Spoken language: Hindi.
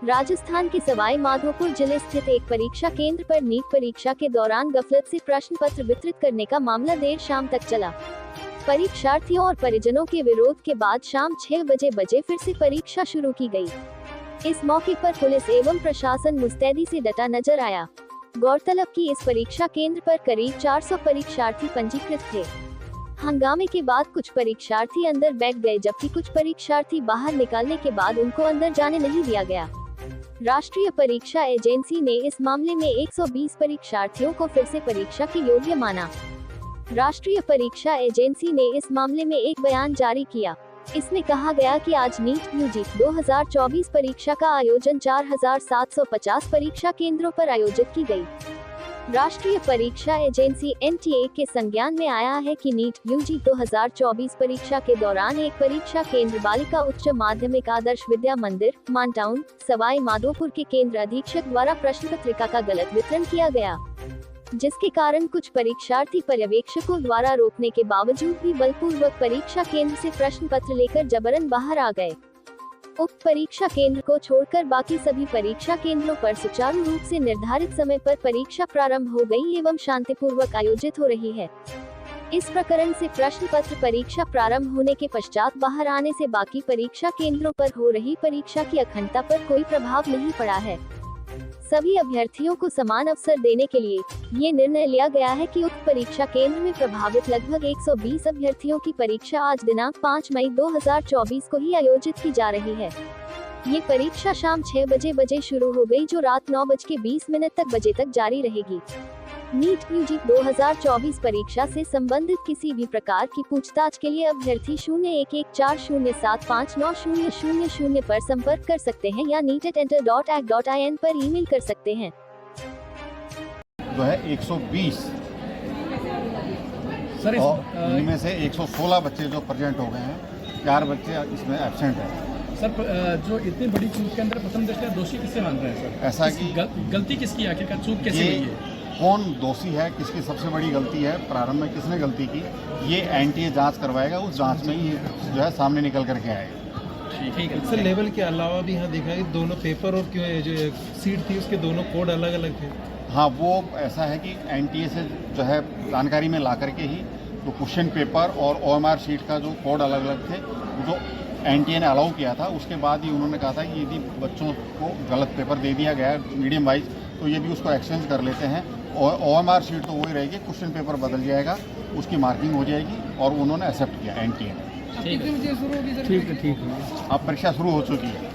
राजस्थान के सवाई माधोपुर जिले स्थित एक परीक्षा केंद्र पर नीट परीक्षा के दौरान गफलत से प्रश्न पत्र वितरित करने का मामला देर शाम तक चला। परीक्षार्थियों और परिजनों के विरोध के बाद शाम 6 बजे फिर से परीक्षा शुरू की गई। इस मौके पर पुलिस एवं प्रशासन मुस्तैदी से डटा नजर आया। गौरतलब कि इस परीक्षा केंद्र पर करीब 400 परीक्षार्थी पंजीकृत थे। हंगामे के बाद कुछ परीक्षार्थी अंदर बैठ गए, जबकि कुछ परीक्षार्थी बाहर निकालने के बाद उनको अंदर जाने नहीं दिया गया। राष्ट्रीय परीक्षा एजेंसी ने इस मामले में 120 परीक्षार्थियों को फिर से परीक्षा के योग्य माना। राष्ट्रीय परीक्षा एजेंसी ने इस मामले में एक बयान जारी किया। इसमें कहा गया कि आज नीट यूजी 2024 परीक्षा का आयोजन 4750 परीक्षा केंद्रों पर आयोजित की गई। राष्ट्रीय परीक्षा एजेंसी NTA के संज्ञान में आया है कि नीट यूजी 2024 परीक्षा के दौरान एक परीक्षा केंद्र बालिका उच्च माध्यमिक आदर्श विद्या मंदिर मानटाउन सवाई माधोपुर के केंद्र अधीक्षक द्वारा प्रश्न पत्रिका का गलत वितरण किया गया, जिसके कारण कुछ परीक्षार्थी पर्यवेक्षकों द्वारा रोकने के बावजूद भी बलपूर्वक परीक्षा केंद्र से प्रश्न पत्र लेकर जबरन बाहर आ गए। उक्त परीक्षा केंद्र को छोड़कर बाकी सभी परीक्षा केंद्रों पर सुचारू रूप से निर्धारित समय पर परीक्षा प्रारंभ हो गई एवं शांतिपूर्वक आयोजित हो रही है। इस प्रकरण से प्रश्न पत्र परीक्षा प्रारंभ होने के पश्चात बाहर आने से बाकी परीक्षा केंद्रों पर हो रही परीक्षा की अखंडता पर कोई प्रभाव नहीं पड़ा है। सभी अभ्यर्थियों को समान अवसर देने के लिए ये निर्णय लिया गया है कि उक्त परीक्षा केंद्र में प्रभावित लगभग 120 अभ्यर्थियों की परीक्षा आज दिनांक 5 मई 2024 को ही आयोजित की जा रही है। ये परीक्षा शाम 6 बजे शुरू हो गई, जो रात 9:20 तक जारी रहेगी। नीट यूजी 2024 परीक्षा से संबंधित किसी भी प्रकार की पूछताछ के लिए अभ्यर्थी 0114075900 पर संपर्क कर सकते हैं या neet@enter.ac.in पर ईमेल कर सकते हैं। जो है 120 सर, और इनमें से 116 बच्चे जो प्रेजेंट हो गए हैं, 4 बच्चे इसमें एब्सेंट हैं। सर, जो इतनी बड़ी चूक के अंदर प्रथम दृष्टया दोषी किससे मान रहे हैं सर? ऐसा कि गलती किसकी, आखिरकार चूक कैसे हुई है? कौन दोषी है, किसकी सबसे बड़ी गलती है, प्रारंभ में किसने गलती की, ये NTA जांच करवाएगा। उस जांच में ही जो है सामने निकल करके आएगा। ठीक है सर, लेवल के अलावा भी यहाँ देखा कि दोनों पेपर और क्यों जो सीट थी उसके दोनों कोड अलग अलग थे। हाँ, वो ऐसा है कि NTA से जो है जानकारी में ला करके ही तो क्वेश्चन पेपर और OMR शीट का जो कोड अलग अलग थे, जो NTA ने अलाउ किया था, उसके बाद ही उन्होंने कहा था कि यदि बच्चों को गलत पेपर दे दिया गया है मीडियम वाइज, तो ये भी उसको एक्सचेंज कर लेते हैं। और OMR शीट तो वही रहेगी, क्वेश्चन पेपर बदल जाएगा, उसकी मार्किंग हो जाएगी, और उन्होंने एक्सेप्ट किया NTA ने। ठीक है, ठीक है। अब परीक्षा शुरू हो चुकी है।